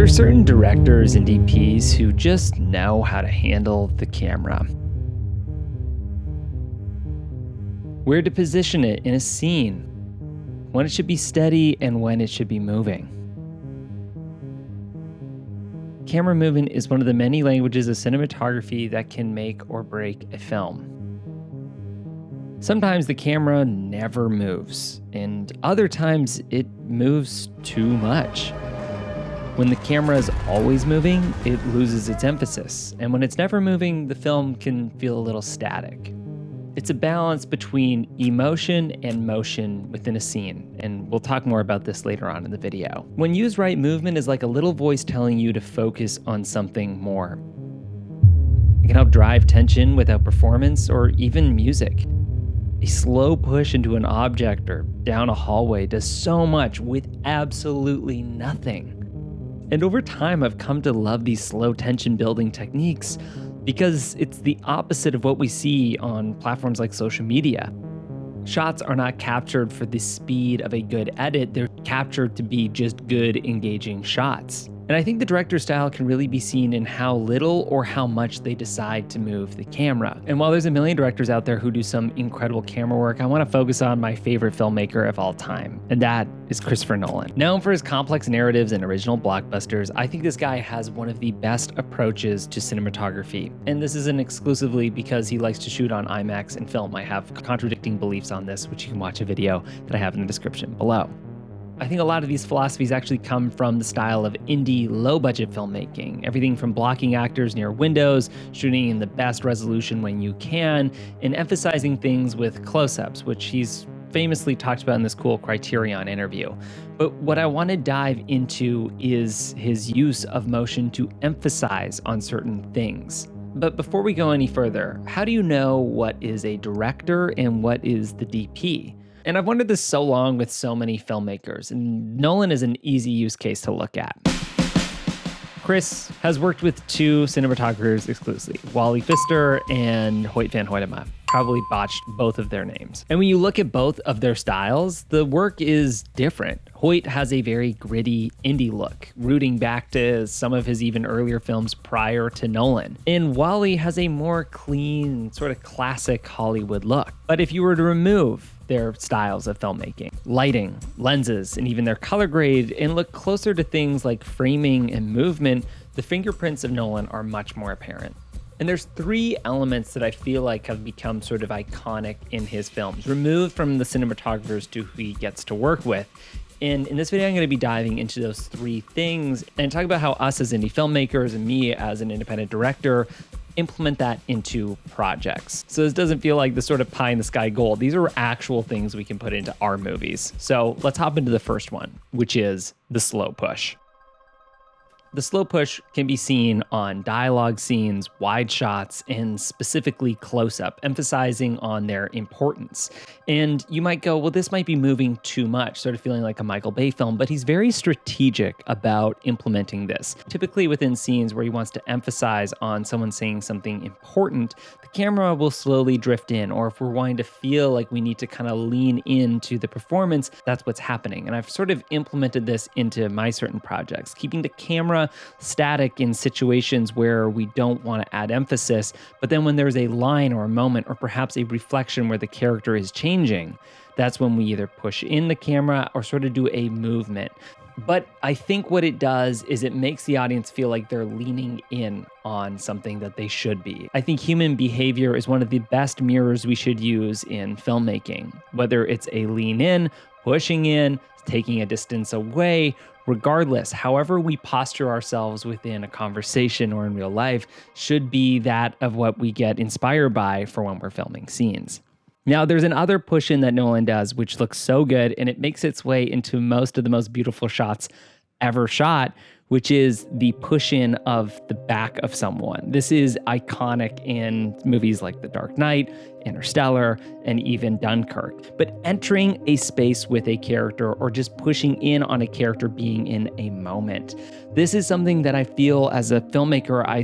there are certain directors and DPs who just know how to handle the camera. Where to position it in a scene, when it should be steady and when it should be moving. Camera movement is one of the many languages of cinematography that can make or break a film. Sometimes the camera never moves, and other times it moves too much. When the camera is always moving, it loses its emphasis, and when it's never moving, the film can feel a little static. It's a balance between emotion and motion within a scene, and we'll talk more about this later on in the video. When used right, movement is like a little voice telling you to focus on something more. It can help drive tension without performance or even music. A slow push into an object or down a hallway does so much with absolutely nothing. And over time, I've come to love these slow tension building techniques because it's the opposite of what we see on platforms like social media. Shots are not captured for the speed of a good edit, they're captured to be just good, engaging shots. And I think the director's style can really be seen in how little or how much they decide to move the camera. And while there's a million directors out there who do some incredible camera work, I want to focus on my favorite filmmaker of all time, and that is Christopher Nolan. Known for his complex narratives and original blockbusters, I think this guy has one of the best approaches to cinematography. And this isn't exclusively because he likes to shoot on IMAX and film. I have contradicting beliefs on this, which you can watch a video that I have in the description below. I think a lot of these philosophies actually come from the style of indie, low-budget filmmaking. Everything from blocking actors near windows, shooting in the best resolution when you can, and emphasizing things with close-ups, which he's famously talked about in this cool Criterion interview. But what I want to dive into is his use of motion to emphasize on certain things. But before we go any further, how do you know what is a director and what is the DP? And I've wondered this so long with so many filmmakers, and Nolan is an easy use case to look at. Chris has worked with two cinematographers exclusively, Wally Pfister and Hoyt van Hoytema. Probably botched both of their names. And when you look at both of their styles, the work is different. Hoyt has a very gritty indie look, rooting back to some of his even earlier films prior to Nolan. And Wally has a more clean, sort of classic Hollywood look. But if you were to remove their styles of filmmaking, lighting, lenses, and even their color grade, and look closer to things like framing and movement, the fingerprints of Nolan are much more apparent. And there's three elements that I feel like have become sort of iconic in his films, removed from the cinematographers to who he gets to work with. And in this video, I'm going to be diving into those three things and talk about how us as indie filmmakers and me as an independent director implement that into projects. So this doesn't feel like the sort of pie in the sky gold. These are actual things we can put into our movies. So let's hop into the first one, which is the slow push. The slow push can be seen on dialogue scenes, wide shots, and specifically close-up, emphasizing on their importance. And you might go, well, this might be moving too much, sort of feeling like a Michael Bay film, but he's very strategic about implementing this. Typically within scenes where he wants to emphasize on someone saying something important, the camera will slowly drift in, or if we're wanting to feel like we need to kind of lean into the performance, that's what's happening. And I've sort of implemented this into my certain projects, keeping the camera static in situations where we don't want to add emphasis, but then when there's a line or a moment or perhaps a reflection where the character is changing, that's when we either push in the camera or sort of do a movement. But I think what it does is it makes the audience feel like they're leaning in on something that they should be. I think human behavior is one of the best mirrors we should use in filmmaking, whether it's a lean in, pushing in, taking a distance away. Regardless, however we posture ourselves within a conversation or in real life should be that of what we get inspired by for when we're filming scenes. Now, there's another push-in that Nolan does, which looks so good, and it makes its way into most of the most beautiful shots ever shot, which is the push-in of the back of someone. This is iconic in movies like The Dark Knight, Interstellar, and even Dunkirk. But entering a space with a character or just pushing in on a character being in a moment. This is something that I feel as a filmmaker I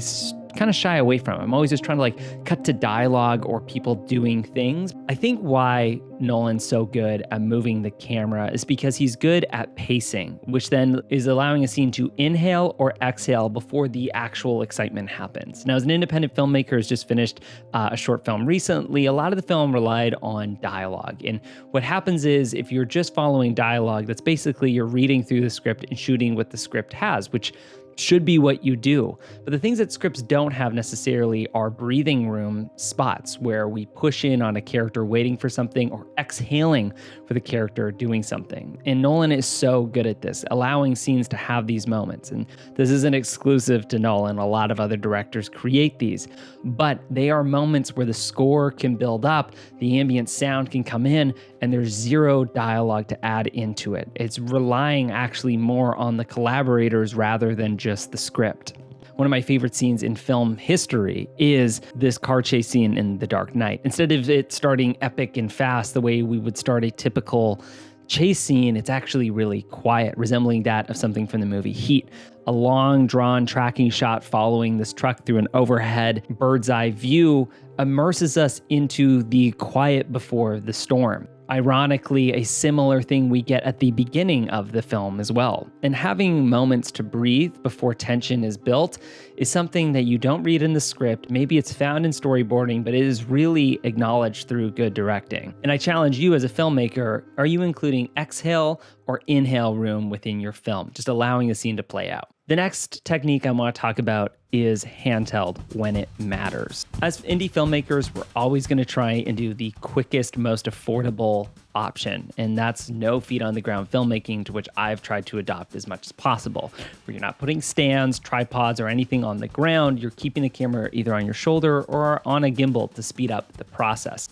kind of shy away from. I'm always just trying to like cut to dialogue or people doing things. I think why Nolan's so good at moving the camera is because he's good at pacing, which then is allowing a scene to inhale or exhale before the actual excitement happens. Now, as an independent filmmaker who's just finished a short film recently, a lot of the film relied on dialogue. And what happens is if you're just following dialogue, that's basically you're reading through the script and shooting what the script has, which should be what you do. But the things that scripts don't have necessarily are breathing room spots where we push in on a character waiting for something or exhaling for the character doing something. And Nolan is so good at this, allowing scenes to have these moments. And this isn't exclusive to Nolan. A lot of other directors create these, but they are moments where the score can build up, the ambient sound can come in, and there's zero dialogue to add into it. It's relying actually more on the collaborators rather than just the script. One of my favorite scenes in film history is this car chase scene in The Dark Knight. Instead of it starting epic and fast the way we would start a typical chase scene, it's actually really quiet, resembling that of something from the movie Heat. A long drawn tracking shot following this truck through an overhead bird's eye view immerses us into the quiet before the storm. Ironically, a similar thing we get at the beginning of the film as well. And having moments to breathe before tension is built is something that you don't read in the script. Maybe it's found in storyboarding, but it is really acknowledged through good directing. And I challenge you as a filmmaker, are you including exhale or inhale room within your film, just allowing the scene to play out? The next technique I want to talk about is handheld when it matters. As indie filmmakers, we're always going to try and do the quickest, most affordable option, and that's no feet on the ground filmmaking, to which I've tried to adopt as much as possible, where you're not putting stands, tripods, or anything on the ground. You're keeping the camera either on your shoulder or on a gimbal to speed up the process.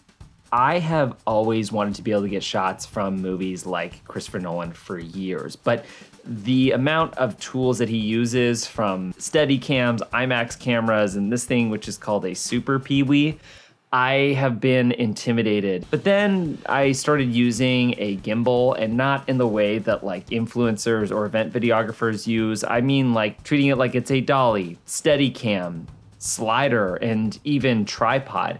I have always wanted to be able to get shots from movies like Christopher Nolan for years, but the amount of tools that he uses, from Steadicams, IMAX cameras, and this thing which is called a Super Peewee, I have been intimidated. But then I started using a gimbal, and not in the way that like influencers or event videographers use. I mean like treating it like it's a dolly, Steadicam, slider, and even tripod.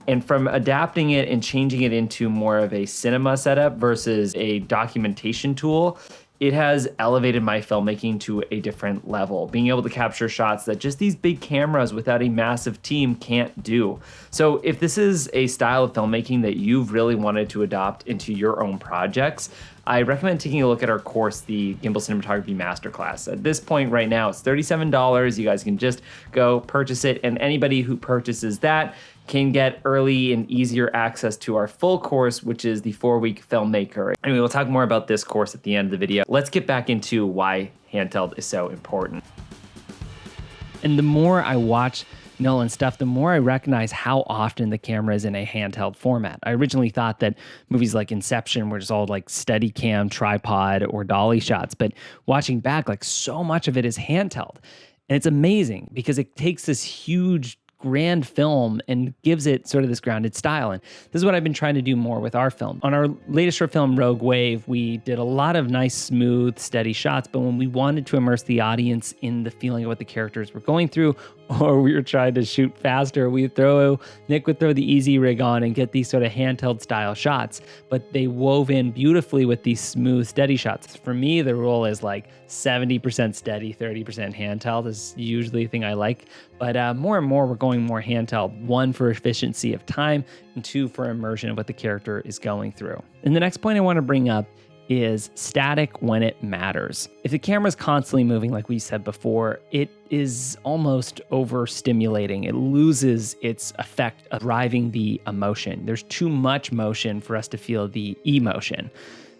And from adapting it and changing it into more of a cinema setup versus a documentation tool, it has elevated my filmmaking to a different level, being able to capture shots that just these big cameras without a massive team can't do. So if this is a style of filmmaking that you've really wanted to adopt into your own projects, I recommend taking a look at our course, the Gimbal Cinematography Masterclass. At this point right now, it's $37. You guys can just go purchase it, and anybody who purchases that can get early and easier access to our full course, which is the 4-week filmmaker. Anyway, we'll talk more about this course at the end of the video. Let's get back into why handheld is so important. And the more I watch Nolan stuff, the more I recognize how often the camera is in a handheld format. I originally thought that movies like Inception were just all like Steadicam, tripod, or dolly shots, but watching back, like so much of it is handheld. And it's amazing because it takes this huge grand film and gives it sort of this grounded style. And this is what I've been trying to do more with our film. On our latest short film, Rogue Wave, we did a lot of nice, smooth, steady shots, but when we wanted to immerse the audience in the feeling of what the characters were going through, or we were trying to shoot faster, Nick would throw the easy rig on and get these sort of handheld style shots, but they wove in beautifully with these smooth, steady shots. For me, the rule is like 70% steady, 30% handheld is usually the thing I like. But more and more, we're going more handheld. 1, for efficiency of time, and 2, for immersion of what the character is going through. And the next point I want to bring up is static when it matters. If the camera's constantly moving, like we said before, it is almost overstimulating. It loses its effect of driving the emotion. There's too much motion for us to feel the emotion.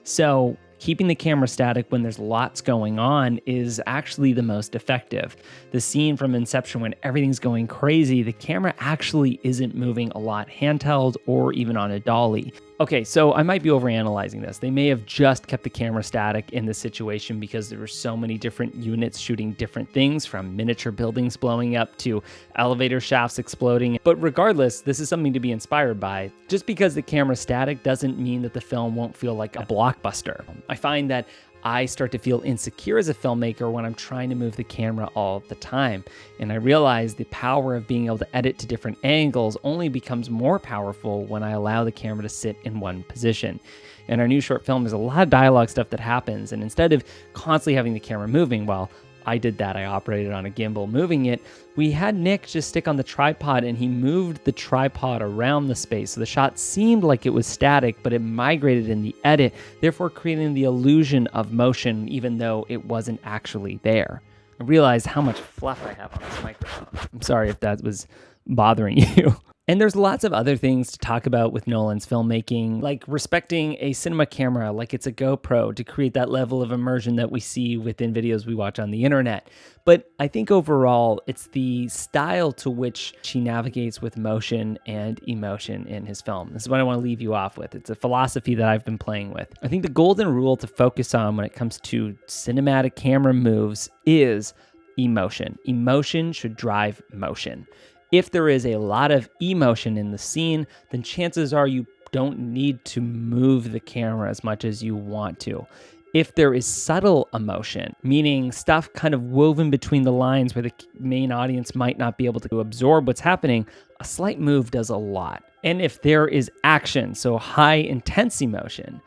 So keeping the camera static when there's lots going on is actually the most effective. The scene from Inception when everything's going crazy, the camera actually isn't moving a lot handheld or even on a dolly. Okay, so I might be overanalyzing this. They may have just kept the camera static in this situation because there were so many different units shooting different things, from miniature buildings blowing up to elevator shafts exploding. But regardless, this is something to be inspired by. Just because the camera's static doesn't mean that the film won't feel like a blockbuster. I find that I start to feel insecure as a filmmaker when I'm trying to move the camera all the time. And I realize the power of being able to edit to different angles only becomes more powerful when I allow the camera to sit in one position. In our new short film, there's a lot of dialogue stuff that happens. And instead of constantly having the camera moving, while I did that, I operated on a gimbal moving it, we had Nick just stick on the tripod and he moved the tripod around the space. So the shot seemed like it was static, but it migrated in the edit, therefore creating the illusion of motion, even though it wasn't actually there. I realized how much fluff I have on this microphone. I'm sorry if that was bothering you. And there's lots of other things to talk about with Nolan's filmmaking, like respecting a cinema camera like it's a GoPro to create that level of immersion that we see within videos we watch on the internet. But I think overall, it's the style to which he navigates with motion and emotion in his film. This is what I want to leave you off with. It's a philosophy that I've been playing with. I think the golden rule to focus on when it comes to cinematic camera moves is emotion. Emotion should drive motion. If there is a lot of emotion in the scene, then chances are you don't need to move the camera as much as you want to. If there is subtle emotion, meaning stuff kind of woven between the lines where the main audience might not be able to absorb what's happening, a slight move does a lot. And if there is action, so high intense emotion,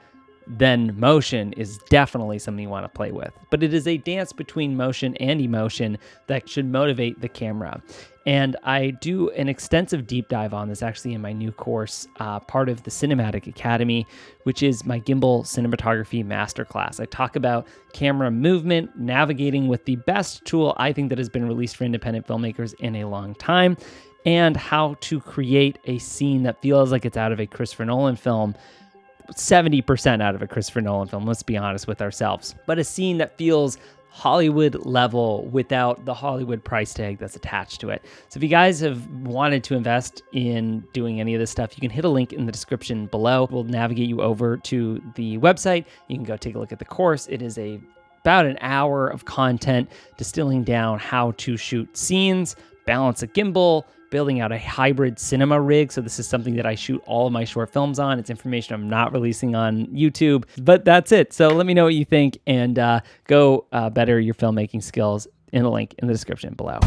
then motion is definitely something you want to play with. But it is a dance between motion and emotion that should motivate the camera. And I do an extensive deep dive on this actually in my new course, part of the Cinematic Academy, which is my gimbal cinematography masterclass. I talk about camera movement, navigating with the best tool I think that has been released for independent filmmakers in a long time, and how to create a scene that feels like it's out of a Christopher Nolan film, 70% out of a Christopher Nolan film, let's be honest with ourselves, but a scene that feels Hollywood level without the Hollywood price tag that's attached to it. So if you guys have wanted to invest in doing any of this stuff, you can hit a link in the description below. We'll navigate you over to the website. You can go take a look at the course. It is about an hour of content distilling down how to shoot scenes, balance a gimbal, building out a hybrid cinema rig. So this is something that I shoot all of my short films on. It's information I'm not releasing on YouTube, but that's it. So let me know what you think and go better your filmmaking skills in a link in the description below.